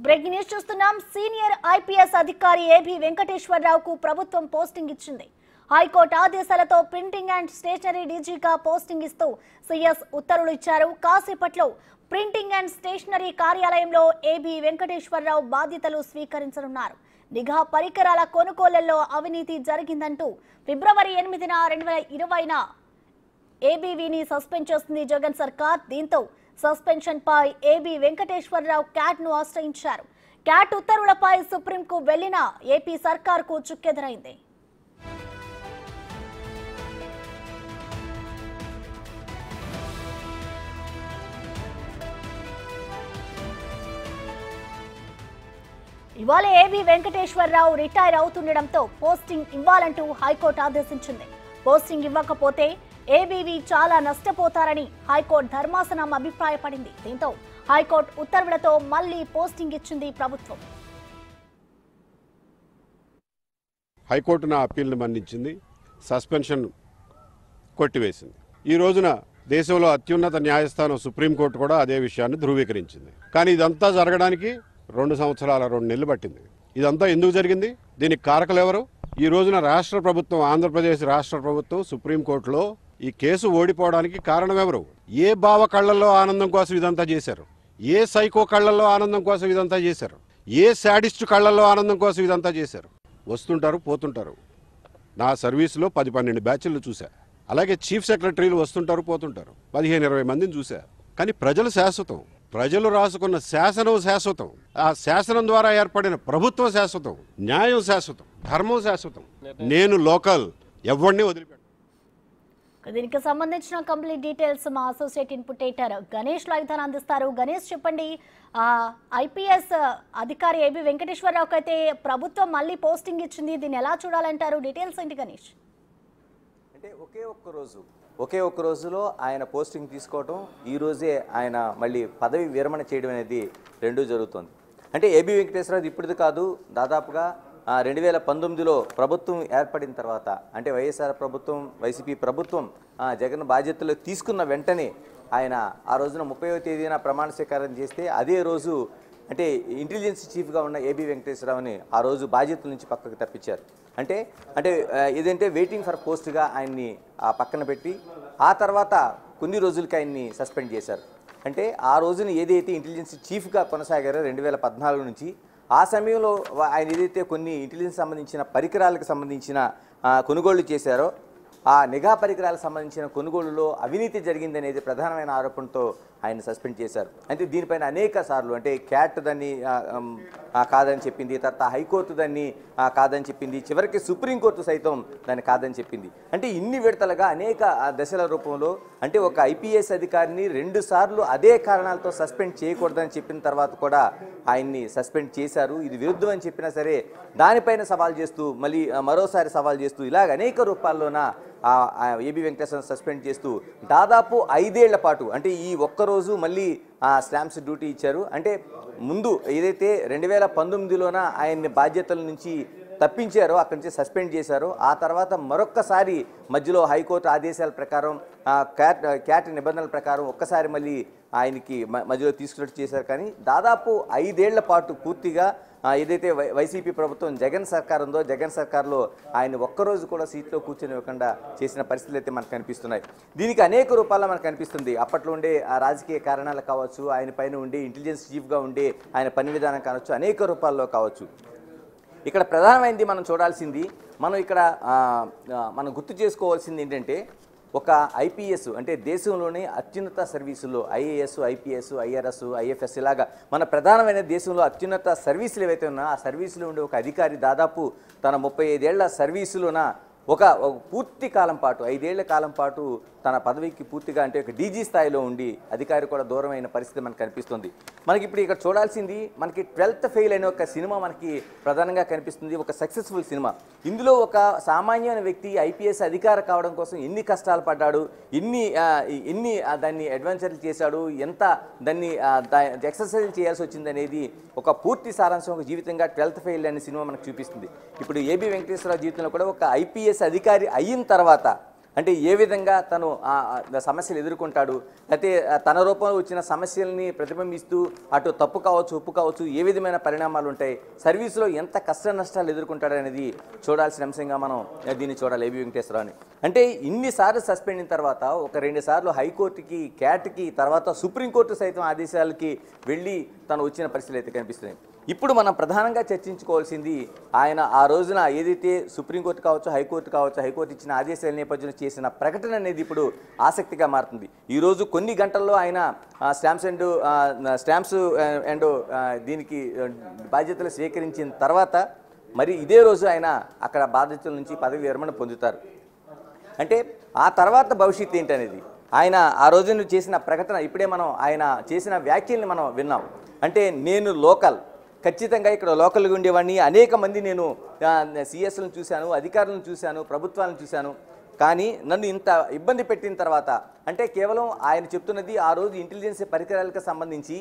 Breaking news చూస్తున్నాం. Senior IPS అధికారి AB వెంకటేశ్వరరావుకు ప్రభుత్వం పోస్టింగ్ ఇచ్చింది. హైకోర్టు ఆదేశాలతో ప్రింటింగ్ అండ్ స్టేషనరీ డీజీగా పోస్టింగ్ ఇస్తూ సీఎస్ ఉత్తర్వులు ఇచ్చారు. కాసేపట్లో ప్రింటింగ్ అండ్ స్టేషనరీ కార్యాలయంలో ఏబీ వెంకటేశ్వరరావు బాధ్యతలు స్వీకరించనున్నారు. నిఘా పరికరాల కొనుగోళ్లలో అవినీతి జరిగిందంటూ ఫిబ్రవరి 8, 2020న ఏబీవీని సస్పెండ్ చేస్తుంది జగన్ సర్కార్. దీంతో సస్పెన్షన్ పై ఏబీ వెంకటేశ్వరరావు క్యాట్ ను ఆశ్రయించారు. క్యాట్ ఉత్తర్వులపై సుప్రీంకు వెళ్లిన ఏపీ సర్కార్కు చుక్కెదురైంది. ఇవాళ ఏబీ వెంకటేశ్వరరావు రిటైర్ అవుతుండటంతో పోస్టింగ్ ఇవ్వాలంటూ హైకోర్టు ఆదేశించింది. పోస్టింగ్ ఇవ్వకపోతే ఏబీవీ చాలా నష్టపోతారని హైకోర్టు ధర్మాసనం అభిప్రాయపడింది. దీంతో హైకోర్టు ఉత్తర్వులతో మళ్లీ పోస్టింగ్ ఇచ్చింది ప్రభుత్వం. హైకోర్టు నా అప్పీల్ని మన్నించింది, సస్పెన్షన్ కొట్టివేసింది. ఈ రోజున దేశంలో అత్యున్నత న్యాయస్థానం సుప్రీంకోర్టు కూడా అదే విషయాన్ని ధృవీకరించింది. కానీ ఇదంతా జరగడానికి 2 సంవత్సరాల 2 నెలలు పట్టింది. ఇదంతా ఎందుకు జరిగింది? దీనికి కారకులు ఎవరు? ఈ రోజున రాష్ట్ర ప్రభుత్వం, ఆంధ్రప్రదేశ్ రాష్ట్ర ప్రభుత్వం సుప్రీంకోర్టులో ఈ కేసు ఓడిపోవడానికి కారణం ఎవరు? ఏ బావ కళ్లలో ఆనందం కోసం ఇదంతా చేశారు? ఏ సైకో కళ్లలో ఆనందం కోసం ఇదంతా చేశారు? ఏ శాడిస్టు కళ్లలో ఆనందం కోసం ఇదంతా చేశారు? వస్తుంటారు, పోతుంటారు. నా సర్వీసులో 10-12 బ్యాచ్లు చూశా. అలాగే చీఫ్ సెక్రటరీలు వస్తుంటారు, పోతుంటారు. 15-20 మందిని చూశా. కానీ ప్రజలు శాశ్వతం. ప్రజలు రాసుకున్న శాసనం శాశ్వతం. ఆ శాసనం ద్వారా ఏర్పడిన ప్రభుత్వం శాశ్వతం, న్యాయం శాశ్వతం, ధర్మం శాశ్వతం. నేను లోకల్, ఎవరిని వదిలిపెట్టాను. దీనికి సంబంధించిన కంప్లీట్ డీటెయిల్స్ మా associate input editor Ganesh live అందిస్తారు. గణేష్, చెప్పండి, ఐపీఎస్ అధికారి ఏబీ వెంకటేశ్వరరావుకి అయితే ప్రభుత్వం మళ్ళీ పోస్టింగ్ ఇచ్చింది. దీన్ని ఎలా చూడాలంటారు? డీటెయిల్స్ ఏంటి గణేష్? అంటే ఒకే ఒక్క రోజులో ఆయన పోస్టింగ్ తీసుకోవటం, ఈ రోజే ఆయన మళ్ళీ పదవి విరమణ చేయడం అనేది రెండూ జరుగుతుంది. అంటే ఏబీ వెంకటేశ్వరరావు ఇప్పటిది కాదు, దాదాపుగా 2019లో ప్రభుత్వం ఏర్పడిన తర్వాత, అంటే వైఎస్ఆర్ ప్రభుత్వం, వైసీపీ ప్రభుత్వం జగన్ బాధ్యతలు తీసుకున్న వెంటనే ఆయన ఆ రోజున 30వ తేదీన ప్రమాణ స్వీకారం చేస్తే అదే రోజు అంటే ఇంటెలిజెన్స్ చీఫ్గా ఉన్న ఏబీ వెంకటేశ్వరరావుని ఆ రోజు బాధ్యతల నుంచి పక్కకు తప్పించారు. అంటే ఏదంటే వెయిటింగ్ ఫర్ పోస్ట్గా ఆయన్ని పక్కన పెట్టి ఆ తర్వాత కొన్ని రోజులకి ఆయన్ని సస్పెండ్ చేశారు. అంటే ఆ రోజున ఏదైతే ఇంటెలిజెన్స్ చీఫ్గా కొనసాగారో 2014 నుంచి, ఆ సమయంలో ఆయన ఏదైతే కొన్ని ఇంటెలిజెన్స్ సంబంధించిన పరికరాలకు సంబంధించిన కొనుగోళ్లు చేశారో, ఆ నిఘా పరికరాలకు సంబంధించిన కొనుగోలులో అవినీతి జరిగిందనేది ప్రధానమైన ఆరోపణతో ఆయన సస్పెండ్ చేశారు. అంటే దీనిపైన అనేక సార్లు అంటే క్యాట్ దాన్ని కాదని చెప్పింది, తర్వాత హైకోర్టు దాన్ని కాదని చెప్పింది, చివరికి సుప్రీంకోర్టు సైతం దాన్ని కాదని చెప్పింది. అంటే ఇన్ని విడతలుగా అనేక దశల రూపంలో అంటే ఒక ఐపీఎస్ అధికారిని 2 సార్లు అదే కారణాలతో సస్పెండ్ చేయకూడదని చెప్పిన తర్వాత కూడా ఆయన్ని సస్పెండ్ చేశారు. ఇది విరుద్ధం అని చెప్పినా సరే దానిపైన సవాల్ చేస్తూ మళ్ళీ మరోసారి సవాల్ చేస్తూ ఇలాగ అనేక రూపాల్లోన ఏబీ వెంకటేశ్వర సస్పెండ్ చేస్తూ దాదాపు 5 ఏళ్ల పాటు అంటే ఈ ఒక్కరోజు మళ్ళీ స్టాంప్స్ డ్యూటీ ఇచ్చారు. అంటే ముందు ఏదైతే 2019లోన ఆయన్ని బాధ్యతల నుంచి తప్పించారో, అక్కడి నుంచి సస్పెండ్ చేశారో, ఆ తర్వాత మరొక్కసారి మధ్యలో హైకోర్టు ఆదేశాల ప్రకారం క్యాట్ నిబంధనల ప్రకారం ఒక్కసారి మళ్ళీ ఆయనకి మధ్యలో తీసుకున్నట్టు చేశారు. కానీ దాదాపు 5 ఏళ్ల పాటు పూర్తిగా ఏదైతే వైసీపీ ప్రభుత్వం జగన్ సర్కార్ ఉందో, జగన్ సర్కార్లో ఆయన ఒక్కరోజు కూడా సీట్లో కూర్చొనివ్వకుండా చేసిన పరిస్థితులు అయితే మనకు కనిపిస్తున్నాయి. దీనికి అనేక రూపాల్లో మనకు కనిపిస్తుంది. అప్పట్లో ఉండే రాజకీయ కారణాలు కావచ్చు, ఆయన పైన ఉండే ఇంటెలిజెన్స్ చీఫ్గా ఉండే ఆయన పని విధానం కావచ్చు, అనేక రూపాల్లో కావచ్చు. ఇక్కడ ప్రధానమైనది మనం చూడాల్సింది, మనం గుర్తు చేసుకోవాల్సింది ఏంటంటే, ఒక ఐపీఎస్ అంటే దేశంలోనే అత్యున్నత సర్వీసుల్లో ఐఏఎస్, ఐపీఎస్, ఐఆర్ఎస్, ఐఎఫ్ఎస్ ఇలాగా మన ప్రధానమైన దేశంలో అత్యున్నత సర్వీసులు ఏవైతే ఉన్నాయో ఆ సర్వీసులో ఉండే ఒక అధికారి దాదాపు తన 35 ఏళ్ల సర్వీసులోన ఒక పూర్తి కాలం పాటు 5 ఏళ్ల కాలం పాటు తన పదవికి పూర్తిగా అంటే ఒక డీజీ స్థాయిలో ఉండి అధికారి కూడా దూరమైన పరిస్థితి మనకు కనిపిస్తుంది. మనకి ఇప్పుడు ఇక్కడ చూడాల్సింది, మనకి 12th ఫెయిల్ అనే ఒక సినిమా మనకి ప్రధానంగా కనిపిస్తుంది. ఒక సక్సెస్ఫుల్ సినిమా. ఇందులో ఒక సామాన్యమైన వ్యక్తి ఐపీఎస్ అధికారి కావడం కోసం ఎన్ని కష్టాలు పడ్డాడు, ఎన్ని దాన్ని అడ్వెంచర్లు చేశాడు, ఎంత దాన్ని ఎక్సర్సైజ్ చేయాల్సి వచ్చింది అనేది ఒక పూర్తి సారాంశం, ఒక జీవితంగా 12th ఫెయిల్ అనే సినిమా మనకు చూపిస్తుంది. ఇప్పుడు ఏబీ వెంకటేశ్వరరావు జీవితంలో కూడా ఒక ఐపీఎస్ అధికారి అయిన తర్వాత అంటే ఏ విధంగా తను సమస్యలు ఎదుర్కొంటాడు, అయితే తన రూపంలో వచ్చిన సమస్యల్ని ప్రతిబింబిస్తూ అటు తప్పు కావచ్చు ఉప్పు కావచ్చు ఏ విధమైన పరిణామాలు ఉంటాయి, సర్వీసులో ఎంత కష్ట నష్టాలు ఎదుర్కొంటాడు అనేది చూడాల్సిన అంశంగా మనం దీన్ని చూడాలి ఏబీ వెంకటేశ్వరరావుని. అంటే ఇన్నిసార్లు సస్పెండ్ అయిన తర్వాత ఒక 2 సార్లు హైకోర్టుకి, క్యాట్కి, తర్వాత సుప్రీంకోర్టు సైతం ఆదేశాలకి వెళ్ళి తను వచ్చిన పరిస్థితులు అయితే కనిపిస్తున్నాయి. ఇప్పుడు మనం ప్రధానంగా చర్చించుకోవాల్సింది ఆయన ఆ రోజున ఏదైతే సుప్రీంకోర్టు కావచ్చు, హైకోర్టు కావచ్చు, హైకోర్టు ఇచ్చిన ఆదేశాల నేపథ్యంలో చేసిన ప్రకటన అనేది ఇప్పుడు ఆసక్తిగా మారుతుంది. ఈరోజు కొన్ని గంటల్లో ఆయన స్టాంప్స్ అండ్ దీనికి బాధ్యతలు స్వీకరించిన తర్వాత మరి ఇదే రోజు ఆయన అక్కడ బాధ్యతల నుంచి పదవి విరమణ పొందుతారు. అంటే ఆ తర్వాత భవిష్యత్తు ఏంటనేది ఆయన ఆ రోజున చేసిన ప్రకటన, ఇప్పుడే మనం ఆయన చేసిన వ్యాఖ్యల్ని మనం విన్నాం. అంటే నేను లోకల్, ఖచ్చితంగా ఇక్కడ లోకల్గా ఉండేవాడిని, అనేక మంది నేను సిఎస్లను చూశాను, అధికారులను చూశాను, ప్రభుత్వాలను చూశాను, కానీ నన్ను ఇంత ఇబ్బంది పెట్టిన తర్వాత అంటే కేవలం ఆయన చెప్తున్నది ఆ రోజు ఇంటెలిజెన్స్ పరికరాలకు సంబంధించి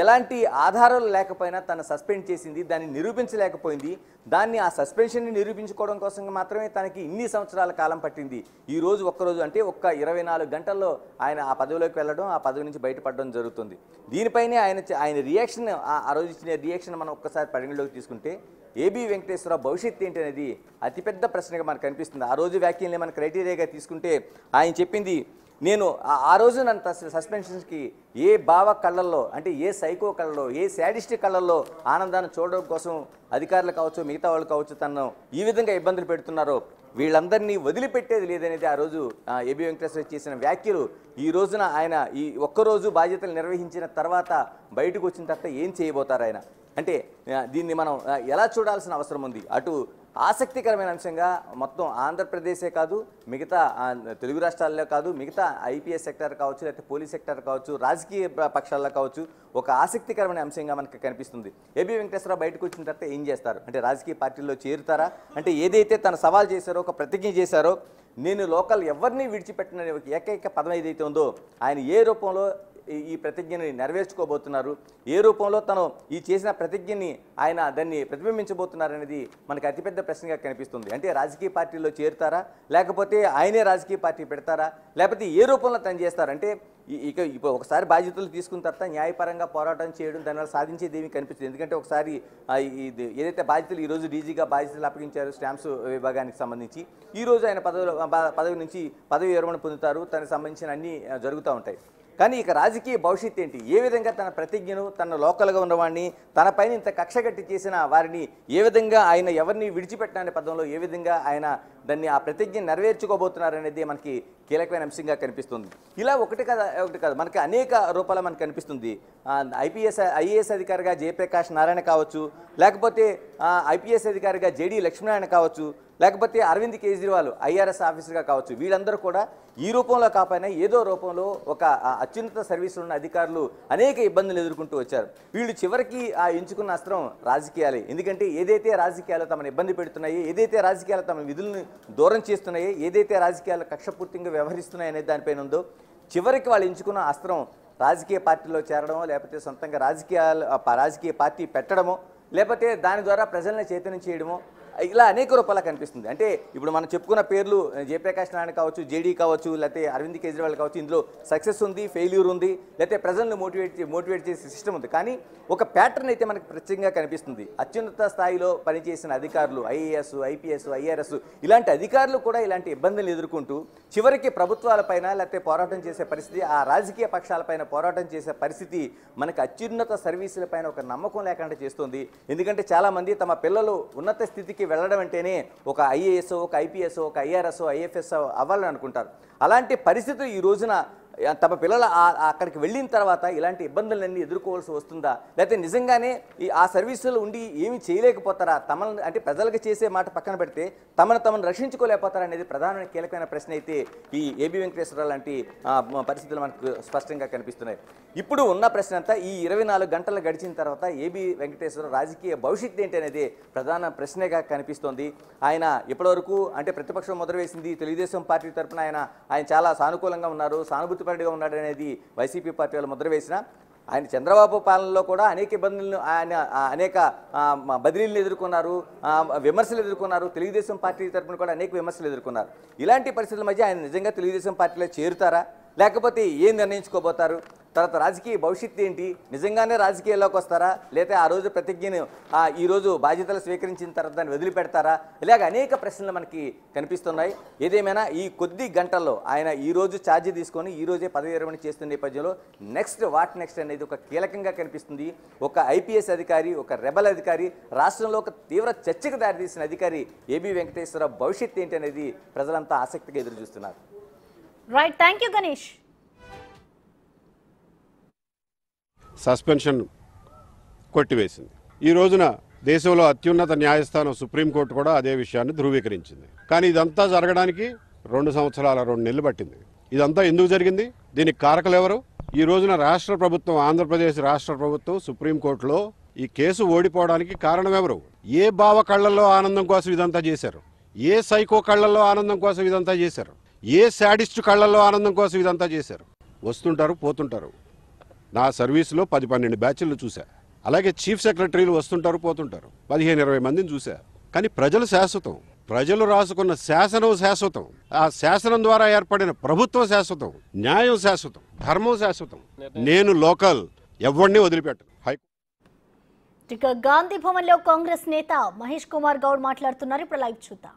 ఎలాంటి ఆధారాలు లేకపోయినా తను సస్పెండ్ చేసింది, దాన్ని నిరూపించలేకపోయింది, దాన్ని ఆ సస్పెన్షన్ని నిరూపించుకోవడం కోసం మాత్రమే తనకి ఇన్ని సంవత్సరాల కాలం పట్టింది. ఈ రోజు ఒక్కరోజు అంటే ఒక్క 24 గంటల్లో ఆయన ఆ పదవిలోకి వెళ్ళడం, ఆ పదవి నుంచి బయటపడడం జరుగుతుంది. దీనిపైనే ఆయన రియాక్షన్, ఆ రోజు ఇచ్చిన రియాక్షన్ మనం ఒక్కసారి పరిగణలోకి తీసుకుంటే ఏబీ వెంకటేశ్వరరావు భవిష్యత్తు ఏంటి అనేది అతిపెద్ద ప్రశ్నగా మనకు కనిపిస్తుంది. ఆ రోజు వ్యాఖ్యల్ని మన క్రైటీరియాగా తీసుకుంటే ఆయన చెప్పింది, నేను ఆ రోజు నన్ను సస్పెన్షన్స్కి ఏ బావ కళ్ళల్లో, అంటే ఏ సైకో కళ్ళలో, ఏ శాడిస్ట్ కళ్ళల్లో ఆనందాన్ని చూడడం కోసం అధికారులు కావచ్చు, మిగతా వాళ్ళు కావచ్చు, తనను ఈ విధంగా ఇబ్బందులు పెడుతున్నారో వీళ్ళందరినీ వదిలిపెట్టేది లేదనేది ఆ రోజు ఏబీ వెంకటేశ్వర చేసిన వ్యాఖ్యలు. ఈ రోజున ఆయన ఈ ఒక్కరోజు బాధ్యతలు నిర్వహించిన తర్వాత బయటకు వచ్చిన తర్వాత ఏం చేయబోతారు ఆయన అంటే దీన్ని మనం ఎలా చూడాల్సిన అవసరం ఉంది. అటు ఆసక్తికరమైన అంశంగా మొత్తం ఆంధ్రప్రదేశే కాదు, మిగతా తెలుగు రాష్ట్రాల్లో కాదు, మిగతా ఐపీఎస్ సెక్టర్ కావచ్చు, లేకపోతే పోలీస్ సెక్టర్ కావచ్చు, రాజకీయ పక్షాల్లో కావచ్చు, ఒక ఆసక్తికరమైన అంశంగా మనకు కనిపిస్తుంది. ఏబీ వెంకటేశ్వరరావు బయటకు వచ్చిన తర్వాత ఏం చేస్తారు అంటే రాజకీయ పార్టీల్లో చేరుతారా, అంటే ఏదైతే తన సవాల్ చేశారో, ఒక ప్రతిజ్ఞ చేశారో, నేను లోకల్ ఎవరిని విడిచిపెట్టిన ఏకైక పదం ఏదైతే ఉందో ఆయన ఏ రూపంలో ఈ ప్రతిజ్ఞని నెరవేర్చుకోబోతున్నారు, ఏ రూపంలో తను ఈ చేసిన ప్రతిజ్ఞని ఆయన దాన్ని ప్రతిబింబించబోతున్నారు అనేది మనకు అతిపెద్ద ప్రశ్నగా కనిపిస్తుంది. అంటే రాజకీయ పార్టీలో చేరుతారా, లేకపోతే ఆయనే రాజకీయ పార్టీ పెడతారా, లేకపోతే ఏ రూపంలో తను చేస్తారు అంటే ఇప్పుడు ఒకసారి బాధ్యతలు తీసుకున్న తర్వాత న్యాయపరంగా పోరాటం చేయడం, దానివల్ల సాధించేది ఏమీ కనిపిస్తుంది. ఎందుకంటే ఒకసారి ఏదైతే బాధ్యతలు ఈరోజు డీజీగా బాధ్యతలు అప్పగించారు స్టాంప్స్ విభాగానికి సంబంధించి, ఈరోజు ఆయన పదవి నుంచి పదవి విరమణ పొందుతారు, తనకు సంబంధించిన అన్నీ జరుగుతూ ఉంటాయి. కానీ ఇక రాజకీయ భవిష్యత్తు ఏంటి, ఏ విధంగా తన ప్రతిజ్ఞను, తన లోకల్గా ఉన్నవాడిని, తన పైన ఇంత కక్షగట్టి చేసిన వారిని ఏ విధంగా ఆయన ఎవరిని విడిచిపెట్టాలనే పదంలో ఏ విధంగా ఆయన దాన్ని ఆ ప్రతిజ్ఞ నెరవేర్చుకోబోతున్నారనేది మనకి కీలకమైన అంశంగా కనిపిస్తుంది. ఇలా ఒకటి కాదు మనకి అనేక రూపాల్లో మనకు కనిపిస్తుంది. ఐఏఎస్ అధికారిగా జయప్రకాష్ నారాయణ కావచ్చు, లేకపోతే ఐపీఎస్ అధికారిగా జేడీ లక్ష్మీనారాయణ కావచ్చు, లేకపోతే అరవింద్ కేజ్రీవాల్ ఐఆర్ఎస్ ఆఫీసర్గా కావచ్చు, వీళ్ళందరూ కూడా ఈ రూపంలో కాకపోయినా ఏదో రూపంలో ఒక అత్యున్నత సర్వీసులు ఉన్న అధికారులు అనేక ఇబ్బందులు ఎదుర్కొంటూ వచ్చారు. వీళ్ళు చివరికి ఎంచుకున్న అస్త్రం రాజకీయాలే. ఎందుకంటే ఏదైతే రాజకీయాలు తమను ఇబ్బంది పెడుతున్నాయి, ఏదైతే రాజకీయాలు తమ విధులను దూరం చేస్తున్నాయి, ఏదైతే రాజకీయాలు కక్షపూర్తిగా వ్యవహరిస్తున్నాయి అనే దానిపైన ఉందో, చివరికి వాళ్ళు ఎంచుకున్న అస్త్రం రాజకీయ పార్టీలో చేరడమో, లేకపోతే సొంతంగా రాజకీయ పార్టీ పెట్టడమో, లేకపోతే దాని ద్వారా ప్రజల్ని చైతన్యం చేయడమో, ఇలా అనేక రూపాల్లో కనిపిస్తుంది. అంటే ఇప్పుడు మనం చెప్పుకున్న పేర్లు జయప్రకాష్ నారాయణ కావచ్చు, జేడీ కావచ్చు, లేకపోతే అరవింద్ కేజ్రీవాల్ కావచ్చు, ఇందులో సక్సెస్ ఉంది, ఫెయిల్యూర్ ఉంది, లేకపోతే ప్రజలను మోటివేట్ చేసే సిస్టమ్ ఉంది. కానీ ఒక ప్యాటర్న్ అయితే మనకు ప్రత్యేకంగా కనిపిస్తుంది. అత్యున్నత స్థాయిలో పనిచేసిన అధికారులు, ఐఏఎస్, ఐపీఎస్, ఐఆర్ఎస్, ఇలాంటి అధికారులు కూడా ఇలాంటి ఇబ్బందులు ఎదుర్కొంటూ చివరికి ప్రభుత్వాలపైన లేకపోతే పోరాటం చేసే పరిస్థితి, ఆ రాజకీయ పక్షాలపైన పోరాటం చేసే పరిస్థితి మనకు అత్యున్నత సర్వీసులపైన ఒక నమ్మకం లేకుండా చేస్తుంది. ఎందుకంటే చాలామంది తమ పిల్లలు ఉన్నత స్థితికి వెళ్ళడం అంటేనే ఒక ఐఏఎస్, ఒక ఐపీఎస్, ఒక ఐఆర్ఎస్, ఐఎఫ్ఎస్ అవ్వాలని అనుకుంటారు. అలాంటి పరిస్థితులు ఈ రోజున తమ పిల్లలు అక్కడికి వెళ్ళిన తర్వాత ఇలాంటి ఇబ్బందులన్నీ ఎదుర్కోవాల్సి వస్తుందా, లేకపోతే నిజంగానే ఆ సర్వీసులు ఉండి ఏమీ చేయలేకపోతారా, తమను అంటే ప్రజలకు చేసే మాట పక్కన పెడితే తమను రక్షించుకోలేకపోతారా అనేది ప్రధానమైన కీలకమైన ప్రశ్న అయితే ఈ ఏబీ వెంకటేశ్వరరావు లాంటి పరిస్థితులు మనకు స్పష్టంగా కనిపిస్తున్నాయి. ఇప్పుడు ఉన్న ప్రశ్న అంతా ఈ 24 గంటలు గడిచిన తర్వాత ఏబీ వెంకటేశ్వరరావు రాజకీయ భవిష్యత్తు ఏంటి అనేది ప్రధాన ప్రశ్నగా కనిపిస్తోంది. ఆయన ఇప్పటివరకు అంటే ప్రతిపక్షం మొదలువేసింది తెలుగుదేశం పార్టీ తరఫున ఆయన చాలా సానుకూలంగా ఉన్నారు, సానుభూతిపరుడిగా ఉన్నాడు అనేది వైసీపీ పార్టీ వాళ్ళు ముద్ర వేసిన ఆయన చంద్రబాబు పాలనలో కూడా అనేక ఇబ్బందులను ఆయన అనేక బదిలీలను ఎదుర్కొన్నారు, విమర్శలు ఎదుర్కొన్నారు. తెలుగుదేశం పార్టీ తరఫున కూడా అనేక విమర్శలు ఎదుర్కొన్నారు. ఇలాంటి పరిస్థితుల మధ్య ఆయన నిజంగా తెలుగుదేశం పార్టీలో చేరుతారా, లేకపోతే ఏం నిర్ణయించుకోబోతారు? తర్వాత రాజకీయ భవిష్యత్తు ఏంటి? నిజంగానే రాజకీయాల్లోకి వస్తారా, లేదా ఆ రోజు ప్రతిజ్ఞను ఈరోజు బాధ్యతలు స్వీకరించిన తర్వాత దాన్ని వదిలిపెడతారా? ఇలాగ అనేక ప్రశ్నలు మనకి కనిపిస్తున్నాయి. ఏదేమైనా ఈ కొద్ది గంటల్లో ఆయన ఈరోజు ఛార్జీ తీసుకొని ఈరోజే పదవి విరమణ చేస్తున్న నేపథ్యంలో వాట్ నెక్స్ట్ అనేది ఒక కీలకంగా కనిపిస్తుంది. ఒక ఐపీఎస్ అధికారి, ఒక రెబల్ అధికారి, రాష్ట్రంలో ఒక తీవ్ర చర్చకు దారితీసిన అధికారి ఏబీ వెంకటేశ్వరరావు భవిష్యత్తు ఏంటి అనేది ప్రజలంతా ఆసక్తిగా ఎదురు చూస్తున్నారు. Right, thank you Ganesh. Suspension కొట్టివేసింది. ఈ రోజున దేశంలో అత్యున్నత న్యాయస్థానం సుప్రీంకోర్టు కూడా అదే విషయాన్ని ధృవీకరించింది. కానీ ఇదంతా జరగడానికి 2 సంవత్సరాల 2 నెలలు పట్టింది. ఇదంతా ఎందుకు జరిగింది? దీనికి కారకులు ఎవరు? ఈ రోజున రాష్ట్ర ప్రభుత్వం, ఆంధ్రప్రదేశ్ రాష్ట్ర ప్రభుత్వం సుప్రీంకోర్టులో ఈ కేసు ఓడిపోవడానికి కారణం ఎవరు? ఏ బావ కళ్లల్లో ఆనందం కోసం ఇదంతా చేశారు? ఏ సైకో కళ్లల్లో ఆనందం కోసం ఇదంతా చేశారు? ఏ శాడిస్ట్ కళ్లల్లో ఆనందం కోసం ఇదంతా చేశారు? వస్తుంటారు, పోతుంటారు. నా సర్వీసులో 10-12 బ్యాచ్లు చూశా. అలాగే చీఫ్ సెక్రటరీలు వస్తుంటారు, పోతుంటారు. 15-20 మందిని చూశా. కానీ ప్రజలు శాశ్వతం. ప్రజలు రాసుకున్న శాసనం శాశ్వతం. ఆ శాసనం ద్వారా ఏర్పడిన ప్రభుత్వం శాశ్వతం. న్యాయం శాశ్వతం. ధర్మం శాశ్వతం. నేను లోకల్, ఎవరిని వదిలిపెట్టను. ఇక గాంధీ భవన్ లో కాంగ్రెస్ నేత మహేష్ కుమార్ గౌడ్ మాట్లాడుతున్నారు. ఇప్పుడు లైవ్ చూద్దాం.